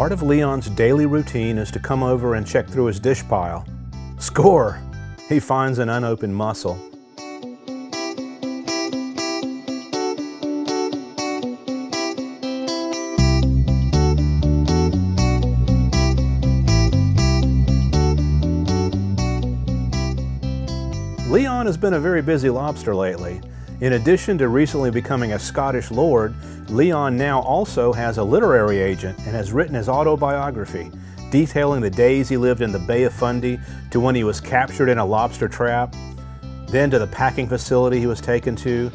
Part of Leon's daily routine is to come over and check through his dish pile. Score! He finds an unopened mussel. Leon has been a very busy lobster lately. In addition to recently becoming a Scottish lord, Leon now also has a literary agent and has written his autobiography, detailing the days he lived in the Bay of Fundy to when he was captured in a lobster trap, then to the packing facility he was taken to,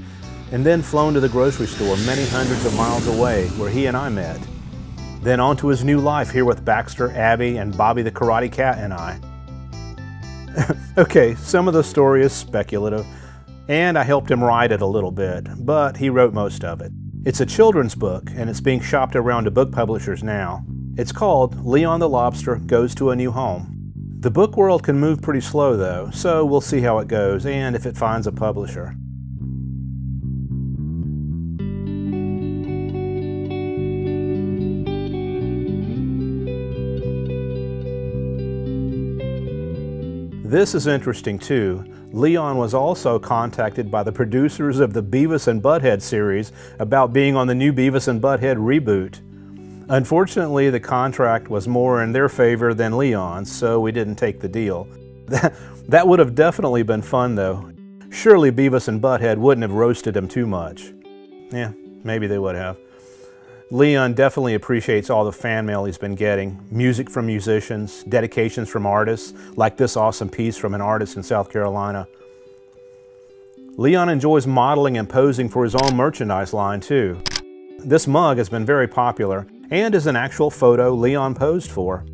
and then flown to the grocery store many hundreds of miles away where he and I met. Then on to his new life here with Baxter, Abby, and Bobby the Karate Cat and I. Okay, some of the story is speculative, and I helped him write it a little bit, but he wrote most of it. It's a children's book, and it's being shopped around to book publishers now. It's called Leon the Lobster Goes to a New Home. The book world can move pretty slow though, so we'll see how it goes and if it finds a publisher. This is interesting too. Leon was also contacted by the producers of the Beavis and Butthead series about being on the new Beavis and Butthead reboot. Unfortunately, the contract was more in their favor than Leon's, so we didn't take the deal. That would have definitely been fun though. Surely Beavis and Butthead wouldn't have roasted him too much. Yeah, maybe they would have. Leon definitely appreciates all the fan mail he's been getting, music from musicians, dedications from artists, like this awesome piece from an artist in South Carolina. Leon enjoys modeling and posing for his own merchandise line too. This mug has been very popular and is an actual photo Leon posed for.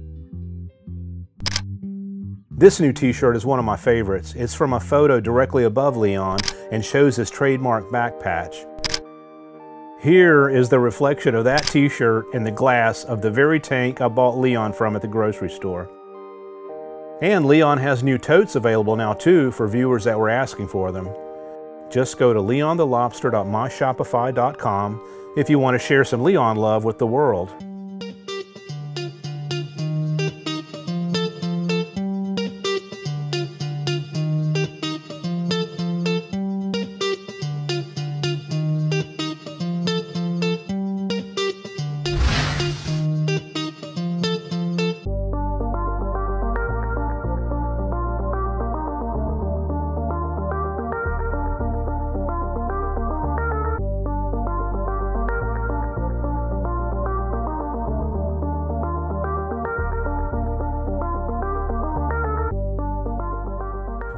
This new t-shirt is one of my favorites. It's from a photo directly above Leon and shows his trademark back patch. Here is the reflection of that t-shirt in the glass of the very tank I bought Leon from at the grocery store. And Leon has new totes available now too for viewers that were asking for them. Just go to leonthelobster.myshopify.com if you want to share some Leon love with the world.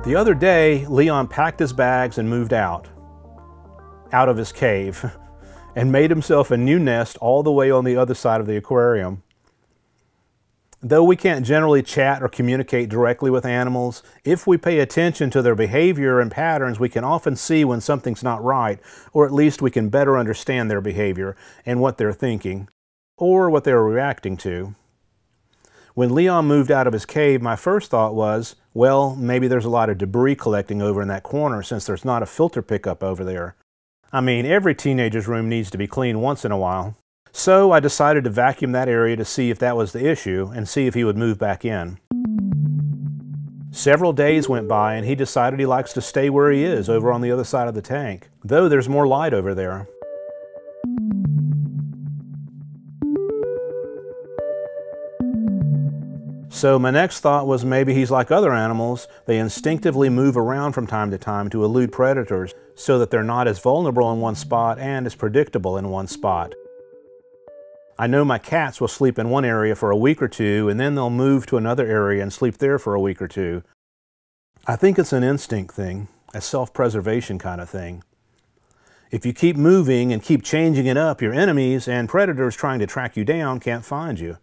The other day, Leon packed his bags and moved out of his cave, and made himself a new nest all the way on the other side of the aquarium. Though we can't generally chat or communicate directly with animals, if we pay attention to their behavior and patterns, we can often see when something's not right, or at least we can better understand their behavior and what they're thinking, or what they're reacting to. When Leon moved out of his cave, my first thought was, well, maybe there's a lot of debris collecting over in that corner since there's not a filter pickup over there. I mean, every teenager's room needs to be cleaned once in a while. So I decided to vacuum that area to see if that was the issue and see if he would move back in. Several days went by and he decided he likes to stay where he is over on the other side of the tank, though there's more light over there. So my next thought was maybe he's like other animals. They instinctively move around from time to time to elude predators so that they're not as vulnerable in one spot and as predictable in one spot. I know my cats will sleep in one area for a week or two and then they'll move to another area and sleep there for a week or two. I think it's an instinct thing, a self-preservation kind of thing. If you keep moving and keep changing it up, your enemies and predators trying to track you down can't find you.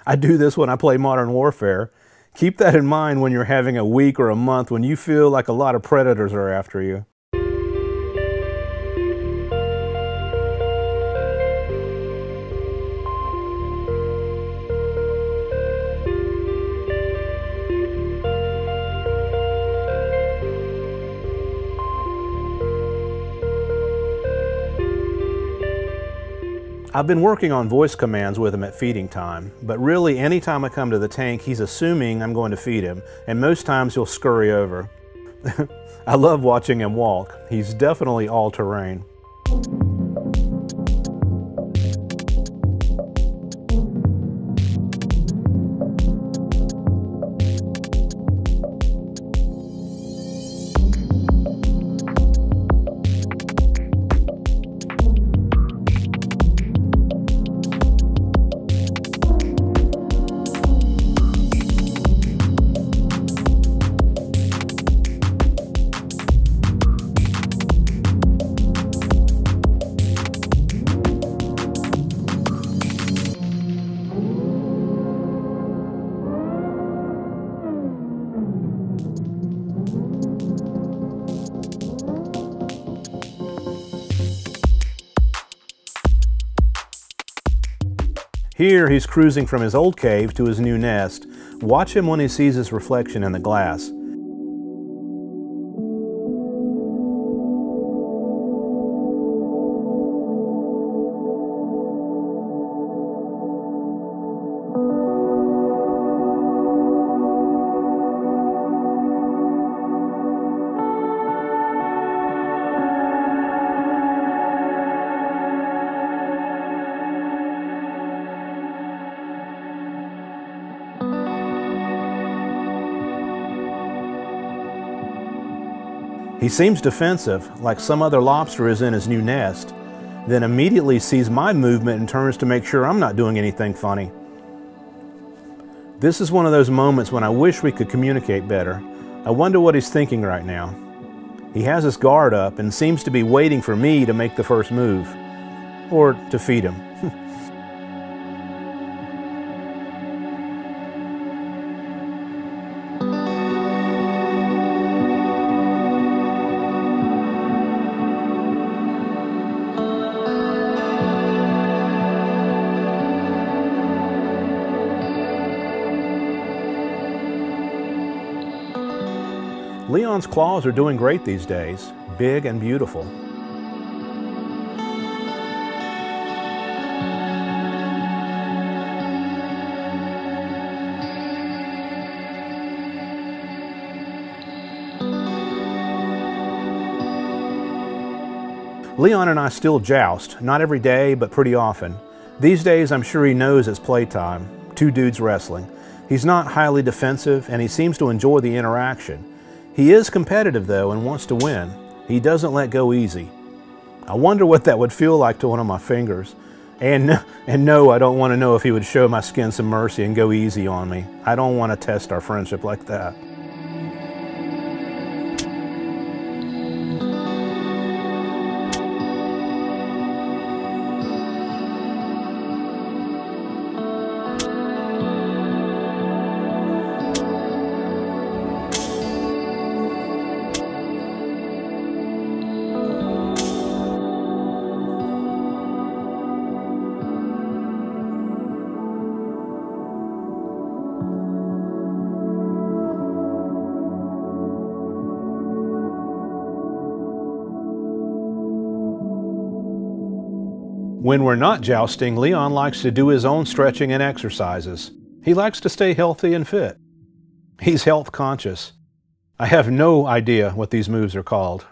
I do this when I play Modern Warfare. Keep that in mind when you're having a week or a month when you feel like a lot of predators are after you. I've been working on voice commands with him at feeding time, but really anytime I come to the tank, he's assuming I'm going to feed him, and most times he'll scurry over. I love watching him walk. He's definitely all-terrain. Here he's cruising from his old cave to his new nest. Watch him when he sees his reflection in the glass. He seems defensive, like some other lobster is in his new nest, then immediately sees my movement and turns to make sure I'm not doing anything funny. This is one of those moments when I wish we could communicate better. I wonder what he's thinking right now. He has his guard up and seems to be waiting for me to make the first move, or to feed him. Leon's claws are doing great these days, big and beautiful. Leon and I still joust, not every day, but pretty often. These days I'm sure he knows it's playtime, two dudes wrestling. He's not highly defensive and he seems to enjoy the interaction. He is competitive though and wants to win. He doesn't let go easy. I wonder what that would feel like to one of my fingers. And no, I don't want to know if he would show my skin some mercy and go easy on me. I don't want to test our friendship like that. When we're not jousting, Leon likes to do his own stretching and exercises. He likes to stay healthy and fit. He's health conscious. I have no idea what these moves are called.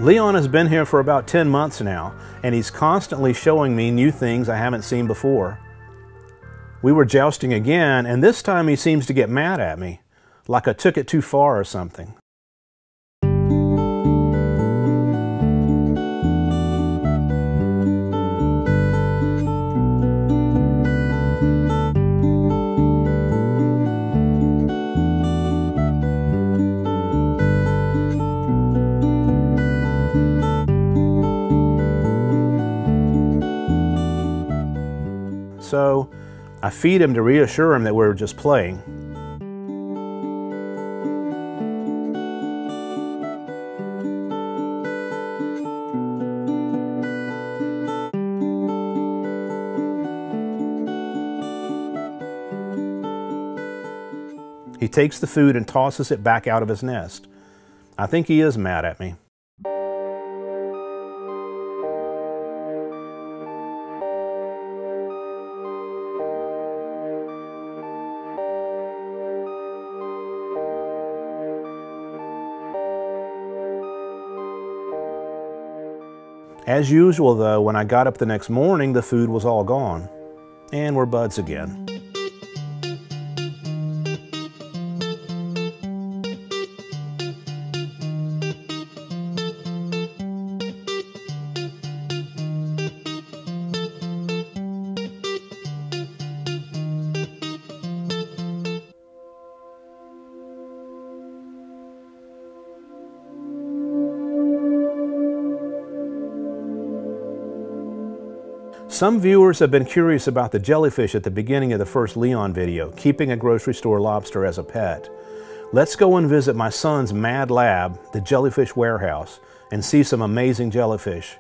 Leon has been here for about 10 months now, and he's constantly showing me new things I haven't seen before. We were jousting again, and this time he seems to get mad at me, like I took it too far or something. so I feed him to reassure him that we're just playing. He takes the food and tosses it back out of his nest. I think he is mad at me. As usual though, when I got up the next morning, the food was all gone. And we're buds again. Some viewers have been curious about the jellyfish at the beginning of the first Leon video, keeping a grocery store lobster as a pet. Let's go and visit my son's mad lab, the Jellyfish Warehouse, and see some amazing jellyfish.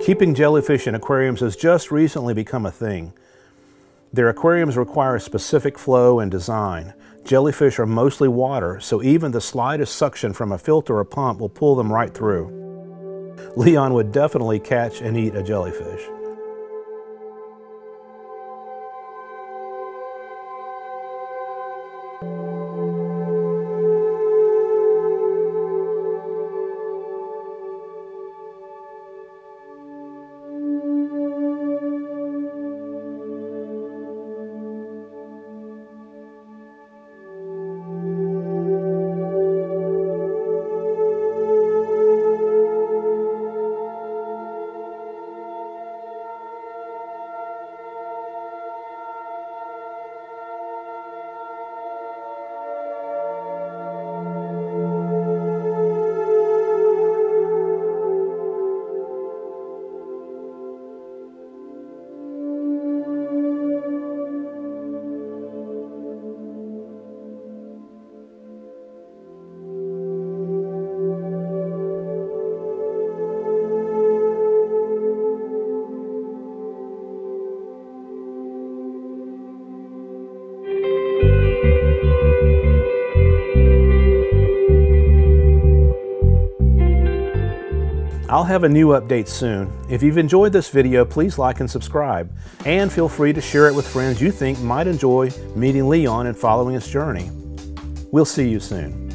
Keeping jellyfish in aquariums has just recently become a thing. Their aquariums require a specific flow and design. Jellyfish are mostly water, so even the slightest suction from a filter or pump will pull them right through. Leon would definitely catch and eat a jellyfish. I'll have a new update soon. If you've enjoyed this video, please like and subscribe, and feel free to share it with friends you think might enjoy meeting Leon and following his journey. We'll see you soon.